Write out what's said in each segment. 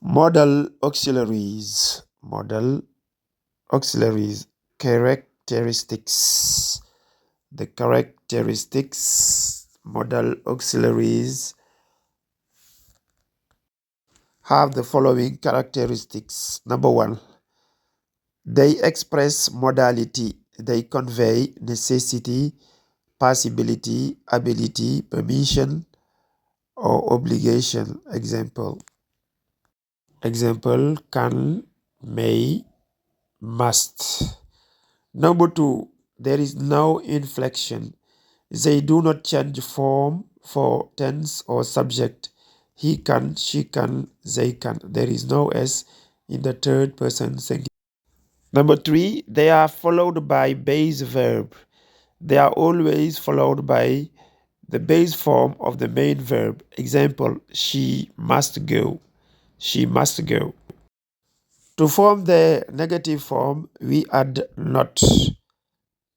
Modal auxiliaries. Modal auxiliaries. Characteristics. The characteristics. Modal auxiliaries have the following characteristics. Number one, they express modality. They convey necessity, possibility, ability, permission, or obligation. Example. Can, may, must. Number two, there is no inflection. They do not change form for tense or subject. He can, she can, they can. There is no S in the third person singular. Number three, they are followed by base verb. They are always followed by the base form of the main verb. Example, she must go. She must go. To form the negative form, we add not.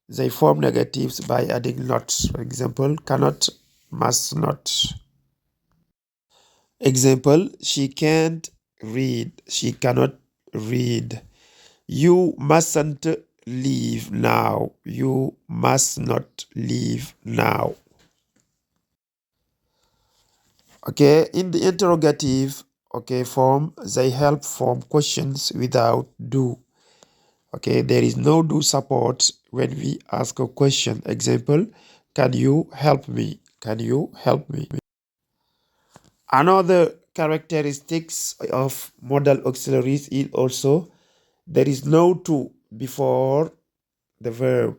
They form negatives by adding not. For example, cannot, must not. Example, she can't read. She cannot read. You mustn't leave now. You must not leave now. Okay, in the interrogative, form, they help form questions without do. Okay, there is no do support when we ask a question. Example, can you help me? Can you help me? Another characteristics of modal auxiliaries is also there is no to before the verb.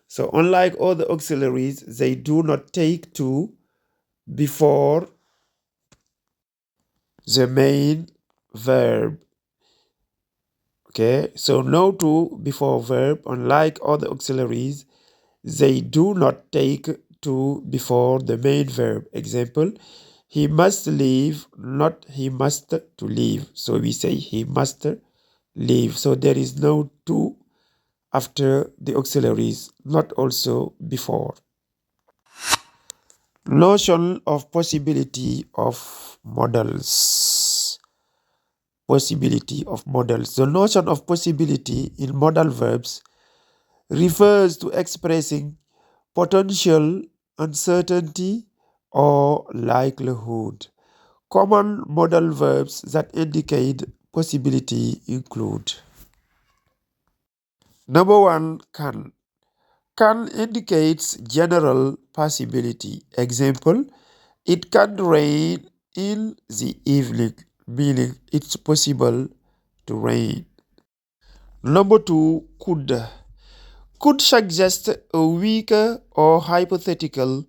So unlike other auxiliaries, they do not take to before the main verb. Okay, so no to before verb. Unlike other auxiliaries, they do not take to before the main verb. Example, he must leave, not he must to leave. So we say he must leave. So there is no to after the auxiliaries, not also before. Notion of possibility of modals. Possibility of modals. The notion of possibility in modal verbs refers to expressing potential, uncertainty, or likelihood. Common modal verbs that indicate possibility include: number one, can. Can indicates general possibility. Example, it can rain in the evening, meaning it's possible to rain. Number two, could. Could suggest a weaker or hypothetical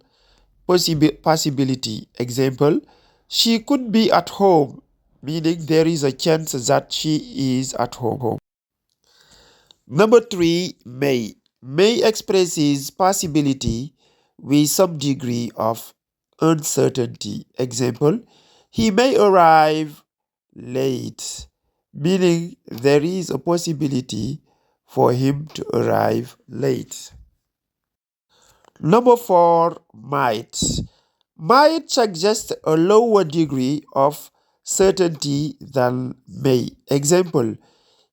possibility. Example, she could be at home, meaning there is a chance that she is at home. Number three, may. May expresses possibility with some degree of uncertainty. Example, he may arrive late, meaning there is a possibility for him to arrive late. Number four, might. Might suggest a lower degree of certainty than may. Example,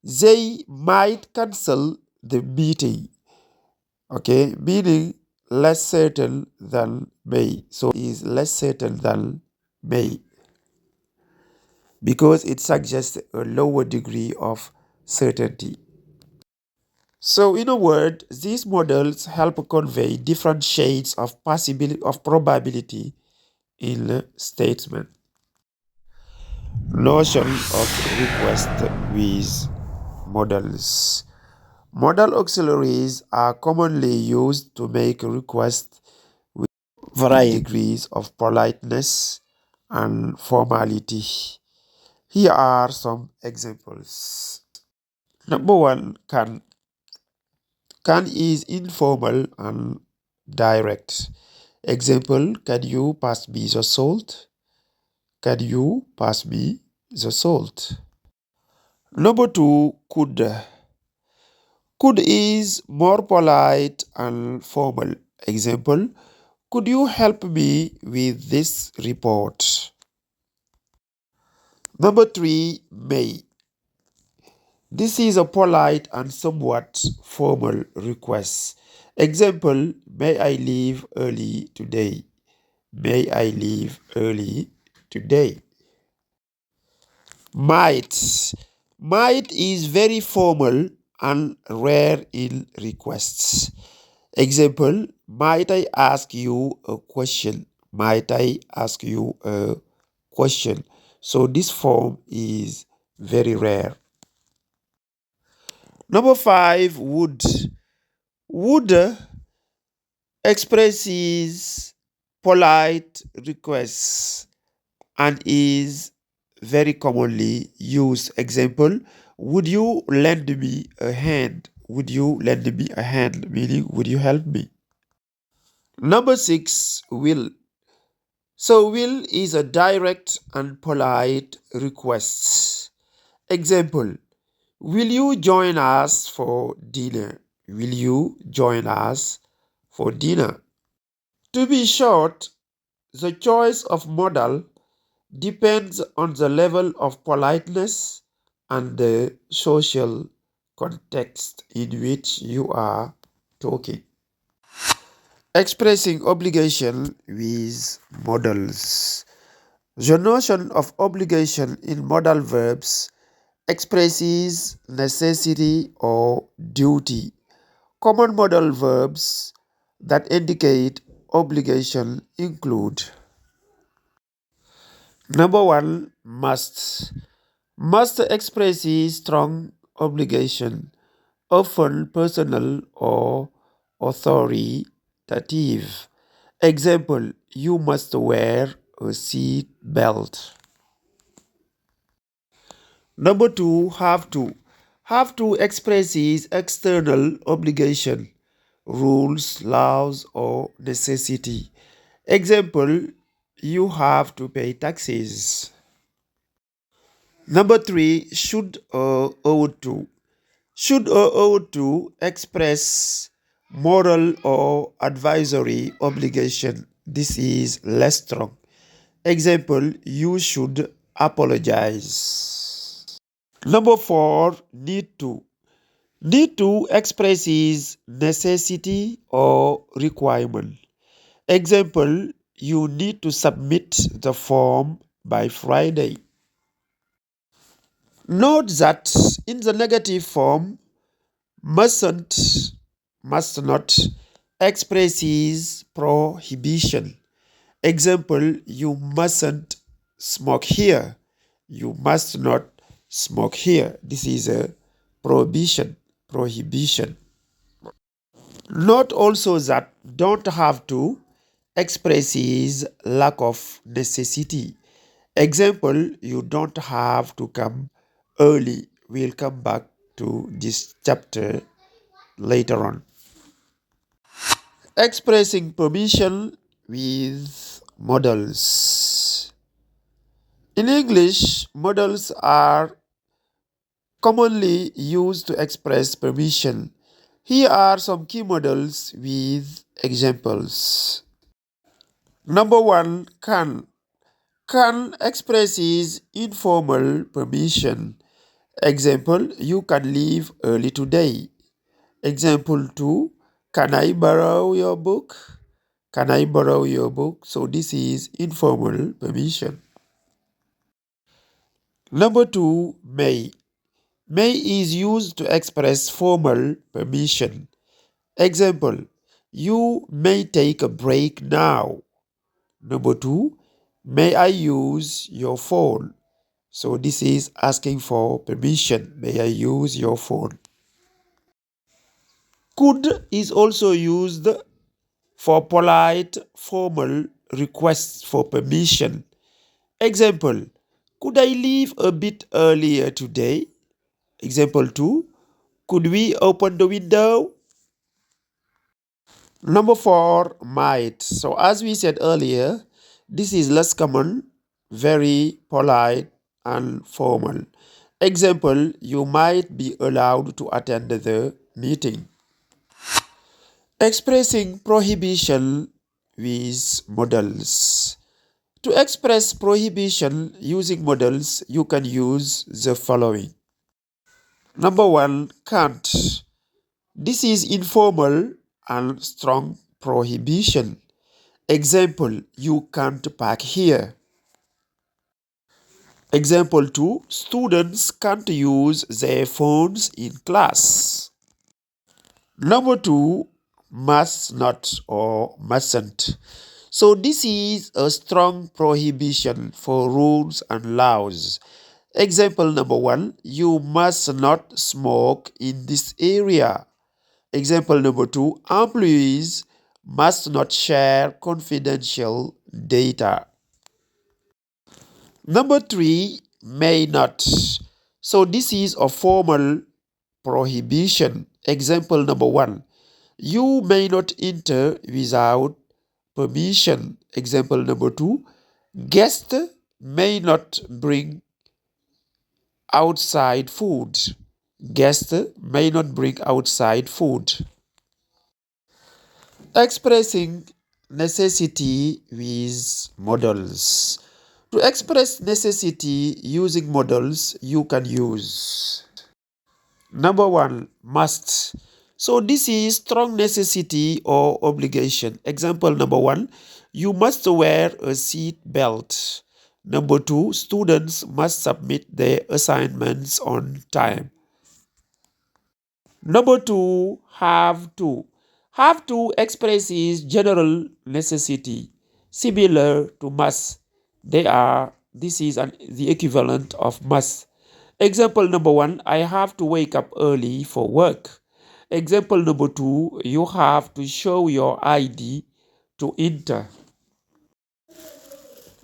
they might cancel the meeting. Okay, meaning less certain than may. So is less certain than may because it suggests a lower degree of certainty. So in a word, these models help convey different shades of probability in a statement. Notion of request with modals. Modal auxiliaries are commonly used to make requests with varying degrees of politeness and formality. Here are some examples. Number one, can. Can is informal and direct. Example, can you pass me the salt? Can you pass me the salt? Number two, could. Could is more polite and formal. Example, could you help me with this report? Number 3, may. This is a polite and somewhat formal request. Example, may I leave early today? May I leave early today? Might. Might is very formal and rare in requests. Example, might I ask you a question? Might I ask you a question? So this form is very rare. Number 5, would. Would expresses polite requests and is very commonly used. Example, would you lend me a hand? Would you lend me a hand? Meaning, would you help me? Number 6, will. So, will is a direct and polite request. Example, will you join us for dinner? Will you join us for dinner? To be short, the choice of modal depends on the level of politeness and the social context in which you are talking. Expressing obligation with modals. The notion of obligation in modal verbs expresses necessity or duty. Common modal verbs that indicate obligation include: Number 1, must. Must expresses strong obligation, often personal or authoritative. Example, you must wear a seat belt. Number 2, have to. Have to expresses external obligation, rules, laws, or necessity. Example, you have to pay taxes. Number 3, should or ought to. Should or ought to express moral or advisory obligation. This is less strong. Example, you should apologize. Number 4, need to. Need to expresses necessity or requirement. Example, you need to submit the form by Friday. Note that in the negative form, must not expresses prohibition. Example, you mustn't smoke here. You must not smoke here. This is a prohibition. Note also that don't have to expresses lack of necessity. Example, you don't have to come early. We'll come back to this chapter later on. Expressing permission with modals. In English, modals are commonly used to express permission. Here are some key modals with examples. Number 1, can. Can expresses informal permission. Example, you can leave early today. Example 2, can I borrow your book? Can I borrow your book? So this is informal permission. Number 2, may. May is used to express formal permission. Example, you may take a break now. Number 2, may I use your phone? So this is asking for permission. May I use your phone? Could is also used for polite, formal requests for permission. Example, could I leave a bit earlier today? Example 2, could we open the window? Number 4, might. So as we said earlier, this is less common, very polite and formal. Example, you might be allowed to attend the meeting. Expressing prohibition with modals. To express prohibition using modals, you can use the following. Number 1, can't. This is informal and strong prohibition. Example, you can't park here. Example 2, students can't use their phones in class. Number 2, must not or mustn't. So this is a strong prohibition for rules and laws. Example number 1, you must not smoke in this area. Example number 2, employees must not share confidential data. Number 3, may not. So this is a formal prohibition. Example number 1, you may not enter without permission. Example number 2, guests may not bring outside food. Guests may not bring outside food. Expressing necessity with modals. To express necessity using modals, you can use. Number 1, must. So this is strong necessity or obligation. Example number 1, you must wear a seat belt. Number 2, students must submit their assignments on time. Number 2, have to. Have to expresses general necessity, similar to must. This is the equivalent of must. Example number 1, I have to wake up early for work. Example number 2, you have to show your ID to enter.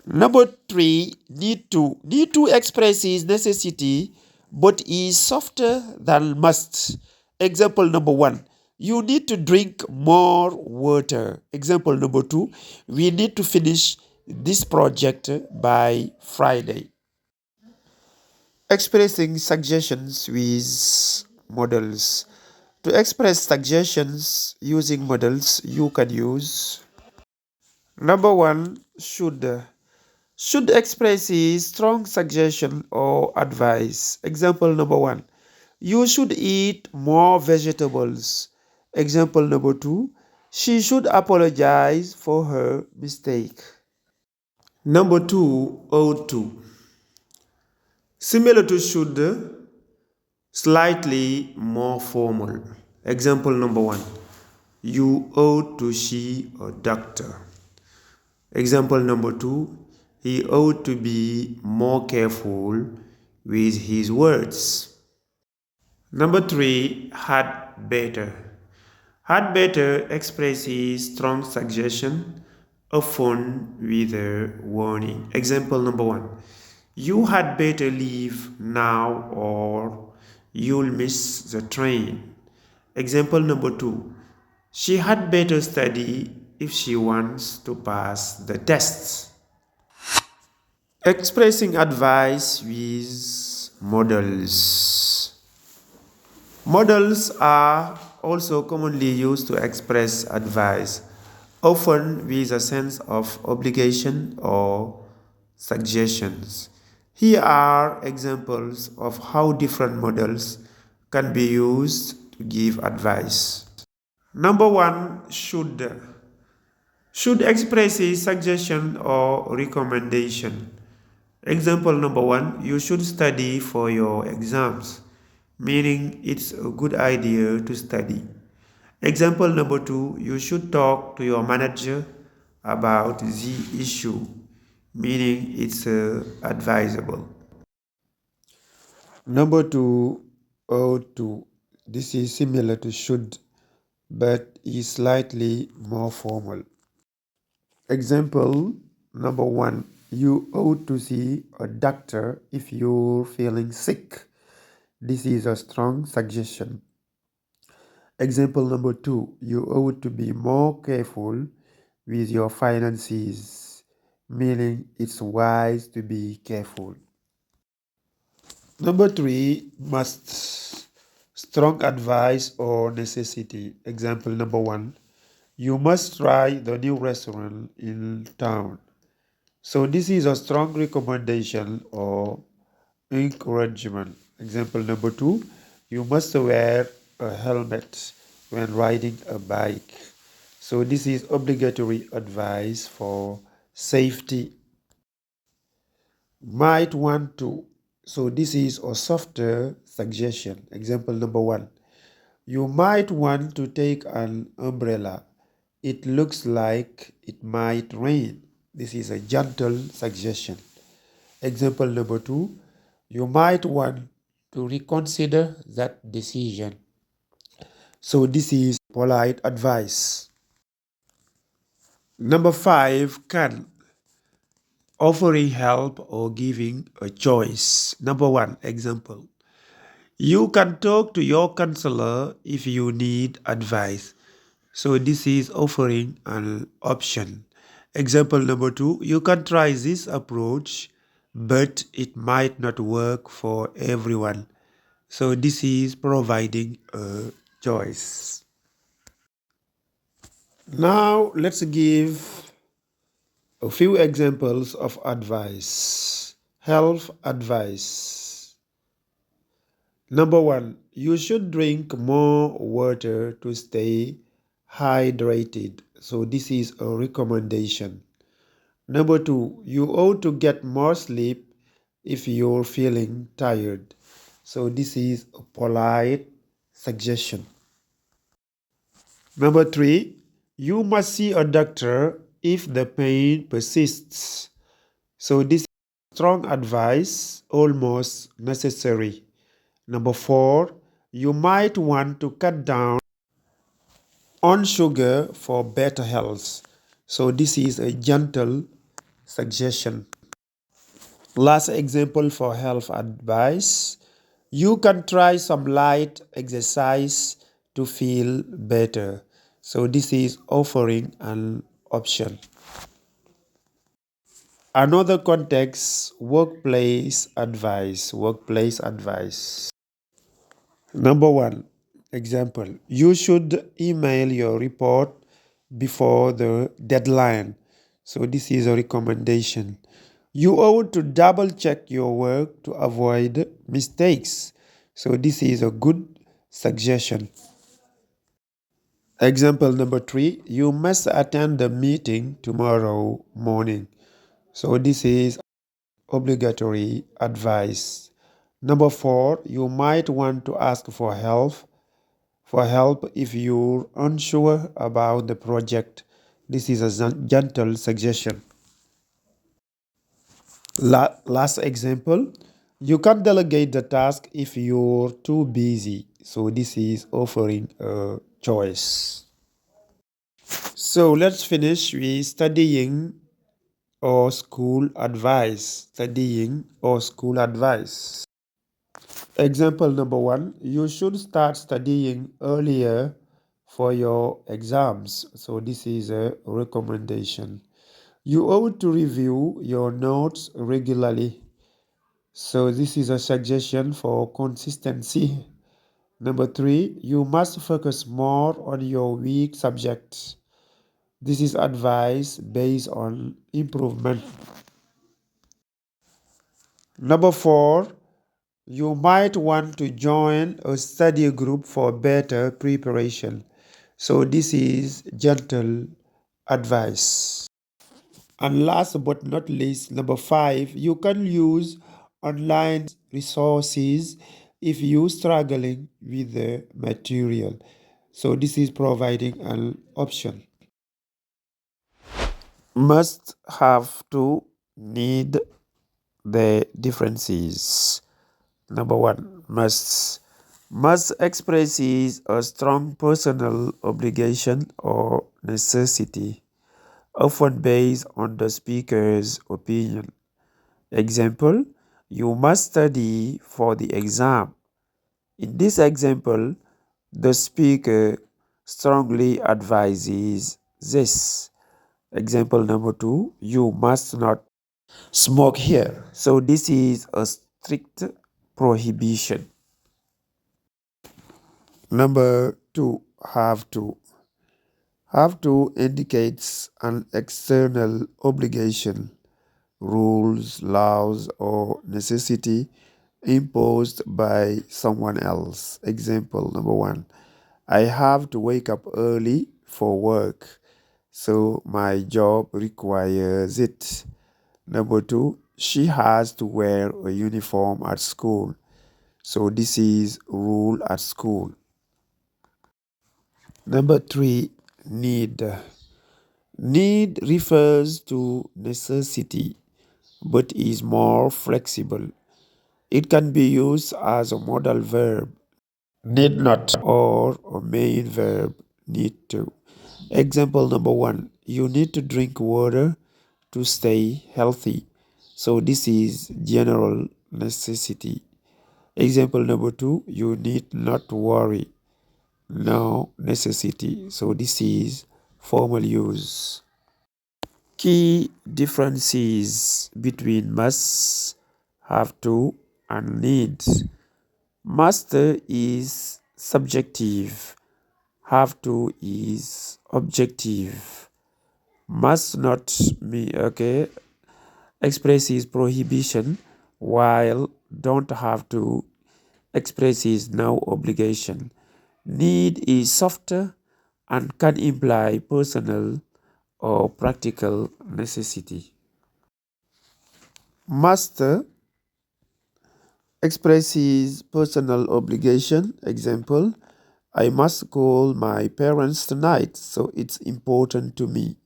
Number 3, need to. Need to expresses necessity but is softer than must. Example number 1, you need to drink more water. Example number 2, we need to finish this project by Friday. Expressing suggestions with modals. To express suggestions using modals, you can use. Number 1, should. Should expresses strong suggestion or advice. Example number 1, you should eat more vegetables. Example number 2, she should apologize for her mistake. Number 2, ought to. Similar to should, slightly more formal. Example number 1, you ought to see a doctor. Example number 2, he ought to be more careful with his words. Number 3, had better. Had better expresses strong suggestion, often with a warning. Example number 1, you had better leave now or you'll miss the train. Example number 2, she had better study if she wants to pass the tests. Expressing advice with modals. Modals are also commonly used to express advice, often with a sense of obligation or suggestions. Here are examples of how different modals can be used to give advice. Number 1, should. Should expresses suggestion or recommendation. Example number 1, you should study for your exams, meaning it's a good idea to study. Example number 2, you should talk to your manager about the issue, meaning it's advisable. Number 2, ought to. This is similar to should, but is slightly more formal. Example number 1, you ought to see a doctor if you're feeling sick. This is a strong suggestion. Example number 2, you ought to be more careful with your finances, meaning it's wise to be careful. Number 3, must. Strong advice or necessity. Example number 1, you must try the new restaurant in town. So this is a strong recommendation or encouragement. Example number 2, you must wear a helmet when riding a bike. So this is obligatory advice for safety. Might want to. So this is a softer suggestion. Example number 1, you might want to take an umbrella. It looks like it might rain. This is a gentle suggestion. Example number 2, you might want to reconsider that decision. So this is polite advice. Number 5, can. Offering help or giving a choice. Number 1, example. You can talk to your counselor if you need advice. So this is offering an option. Example number 2, you can try this approach, but it might not work for everyone. So this is providing a choice. Now let's give a few examples of advice. Health advice. Number 1, you should drink more water to stay hydrated. So this is a recommendation. Number 2, you ought to get more sleep if you're feeling tired. So this is a polite suggestion. Number 3, you must see a doctor if the pain persists. So this is strong advice, almost necessary. Number 4, you might want to cut down on sugar for better health. So this is a gentle suggestion. Last example for health advice. You can try some light exercise to feel better. So this is offering an option. Another context, workplace advice. Workplace advice. Number 1, example. You should email your report before the deadline. So this is a recommendation. You ought to double check your work to avoid mistakes. So this is a good suggestion. Example number 3, you must attend the meeting tomorrow morning. So this is obligatory advice. Number 4, you might want to ask for help if you're unsure about the project. This is a gentle suggestion. Last example, you can delegate the task if you're too busy. So this is offering a choice. So let's finish with studying or school advice. Studying or school advice. Example number 1, you should start studying earlier for your exams. So this is a recommendation. You ought to review your notes regularly. So this is a suggestion for consistency. Number 3, you must focus more on your weak subjects. This is advice based on improvement. Number 4, you might want to join a study group for better preparation. So this is gentle advice. And last but not least, number 5, you can use online resources if you're struggling with the material. So this is providing an option. Must, have to, need, the differences. Number 1, must. Must expresses a strong personal obligation or necessity, often based on the speaker's opinion. Example, you must study for the exam. In this example, the speaker strongly advises this. Example number 2, you must not smoke here. So this is a strict prohibition. Number 2, have to. Have to indicates an external obligation, rules, laws, or necessity imposed by someone else. Example number one, I have to wake up early for work, so my job requires it. Number two, she has to wear a uniform at school, so this is rule at school. Number three, need. Need refers to necessity but is more flexible. It can be used as a modal verb, need not, or a main verb, need to. Example number one, you need to drink water to stay healthy. So this is general necessity. Example number two, you need not worry. No necessity. So this is formal use. Key differences between must, have to, and need. Must is subjective, have to is objective. Must not be expresses prohibition, while don't have to expresses no obligation. Need is softer and can imply personal or practical necessity. Must expresses personal obligation. Example, I must call my parents tonight, so it's important to me.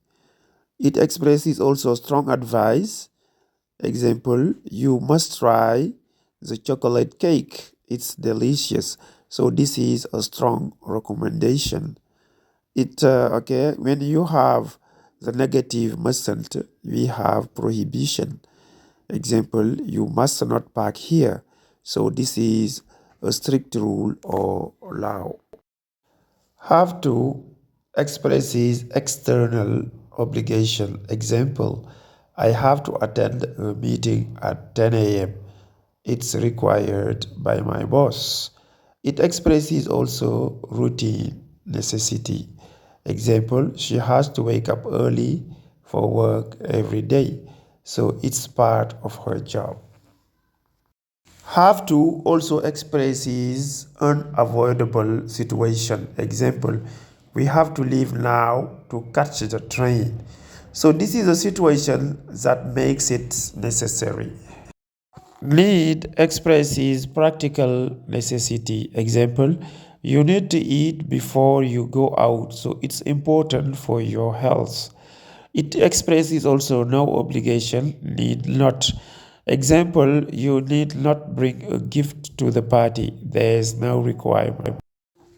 It expresses also strong advice. Example, you must try the chocolate cake. It's delicious. So this is a strong recommendation. When you have the negative mustn't, we have prohibition. Example, you must not park here. So this is a strict rule or law. Have to expresses external obligation. Example, I have to attend a meeting at 10 a.m. It's required by my boss. It expresses also routine necessity. Example, she has to wake up early for work every day. So it's part of her job. Have to also expresses unavoidable situation. Example, we have to leave now to catch the train. So this is a situation that makes it necessary. Need expresses practical necessity. Example, you need to eat before you go out, so it's important for your health. It expresses also no obligation, need not. Example, you need not bring a gift to the party, there is no requirement.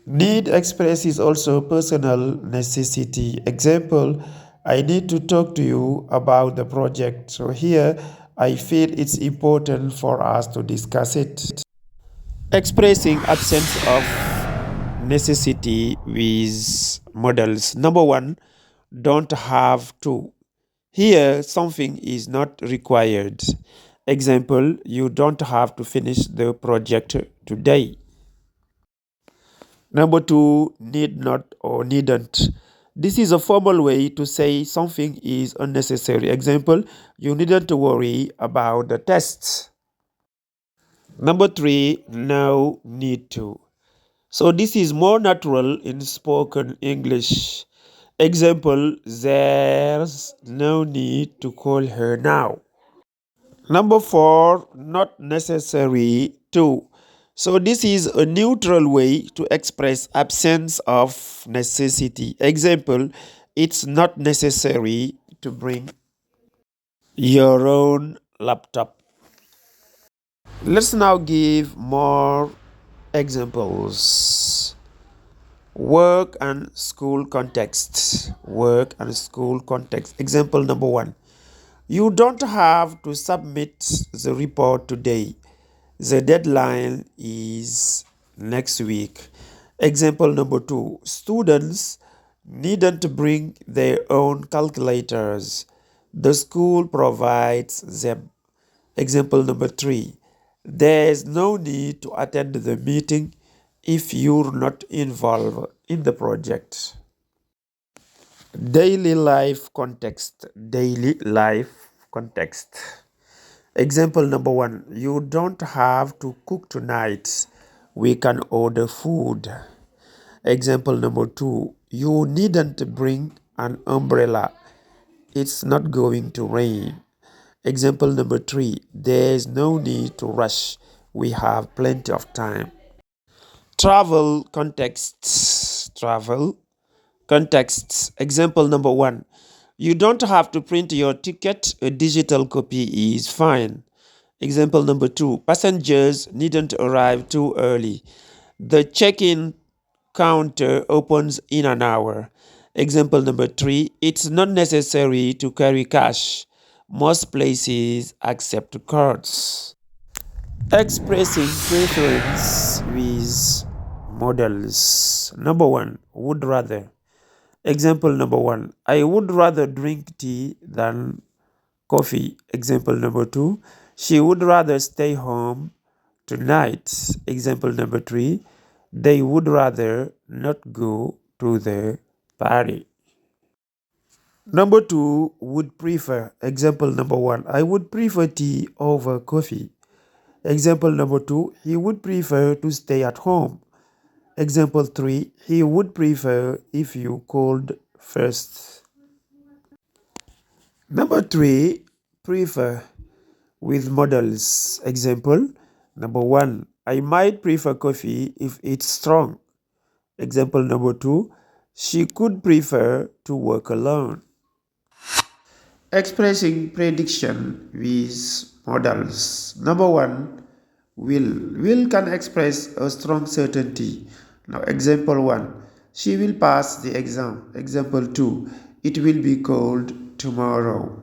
Need expresses also personal necessity. Example, I need to talk to you about the project. So here, I feel it's important for us to discuss it. Expressing absence of necessity with models. Number one, don't have to. Here, something is not required. Example, you don't have to finish the project today. Number two, need not or needn't. This is a formal way to say something is unnecessary. Example, you needn't worry about the tests. Number three, no need to. So this is more natural in spoken English. Example, there's no need to call her now. Number four, not necessary to. So this is a neutral way to express absence of necessity. Example, it's not necessary to bring your own laptop. Let's now give more examples. Work and school context. Work and school context. Example number one. You don't have to submit the report today. The deadline is next week. Example number two. Students needn't bring their own calculators. The school provides them. Example number three. There's no need to attend the meeting if you're not involved in the project. Daily life context. Daily life context. Example number 1, you don't have to cook tonight. We can order food. Example number 2, you needn't bring an umbrella. It's not going to rain. Example number 3, there's no need to rush. We have plenty of time. Travel contexts. Example number 1, you don't have to print your ticket. A digital copy is fine. Example number 2, passengers needn't arrive too early. The check-in counter opens in an hour. Example number 3, it's not necessary to carry cash. Most places accept cards. Expressing preference with modals. Number 1, would rather. Example number 1, I would rather drink tea than coffee. Example number 2, she would rather stay home tonight. Example number 3, they would rather not go to the party. Number 2, would prefer. Example number 1, I would prefer tea over coffee. Example number 2, he would prefer to stay at home. Example 3, he would prefer if you called first. Number 3, prefer with modals. Example number 1, I might prefer coffee if it's strong. Example number 2, she could prefer to work alone. Expressing prediction with modals. Number 1, will. Will can express a strong certainty. Now, example 1, she will pass the exam. Example 2, it will be cold tomorrow.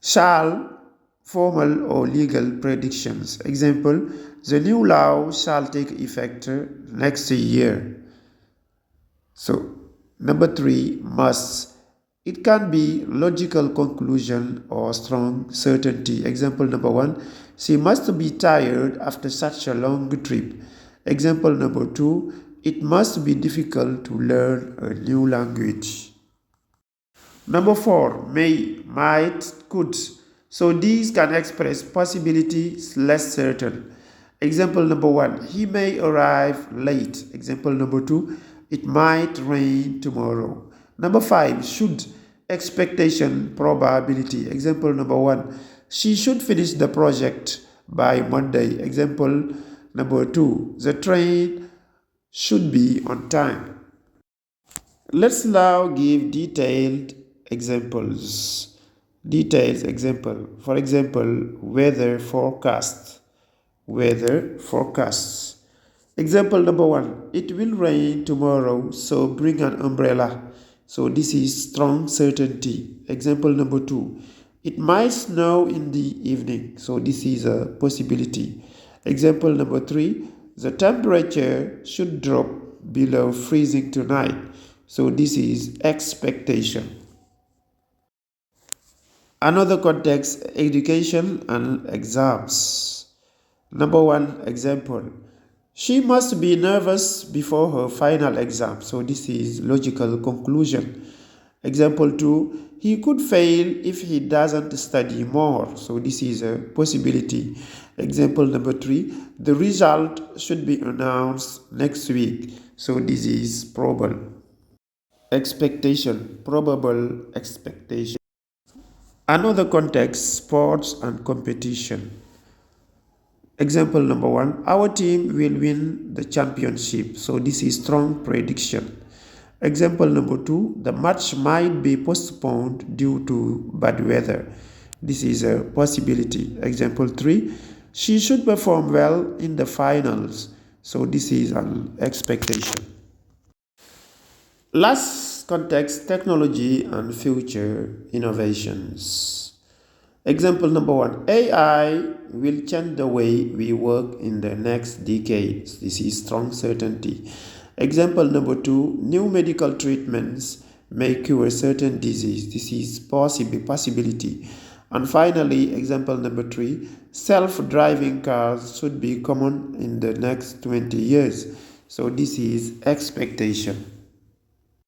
Shall, formal or legal predictions. Example, the new law shall take effect next year. So, number 3, must. It can be logical conclusion or strong certainty. Example number 1, she must be tired after such a long trip. Example number 2, it must be difficult to learn a new language. Number 4, may, might, could. So these can express possibilities less certain. Example number 1, he may arrive late. Example number 2, it might rain tomorrow. Number 5, should, expectation, probability. Example number 1, she should finish the project by Monday. Example number 2, the train should be on time. Let's now give detailed examples. Details example. For example, weather forecast. Weather forecasts. Example number 1, it will rain tomorrow, so bring an umbrella. So this is strong certainty. Example number 2, it might snow in the evening. So this is a possibility. Example number 3, the temperature should drop below freezing tonight. So this is expectation. Another context, education and exams. Number 1 example, she must be nervous before her final exam. So this is logical conclusion. Example 2, he could fail if he doesn't study more. So this is a possibility. Example number 3, the result should be announced next week. So this is probable. Expectation, probable expectation. Another context, sports and competition. Example number 1, our team will win the championship. So this is strong prediction. Example number 2, the match might be postponed due to bad weather. This is a possibility. Example 3, she should perform well in the finals. So this is an expectation. Last context, technology and future innovations. Example number 1, AI will change the way we work in the next decades. This is strong certainty. Example number 2, new medical treatments may cure certain disease. This is possibility. And finally, example number 3, self-driving cars should be common in the next 20 years. So this is expectation.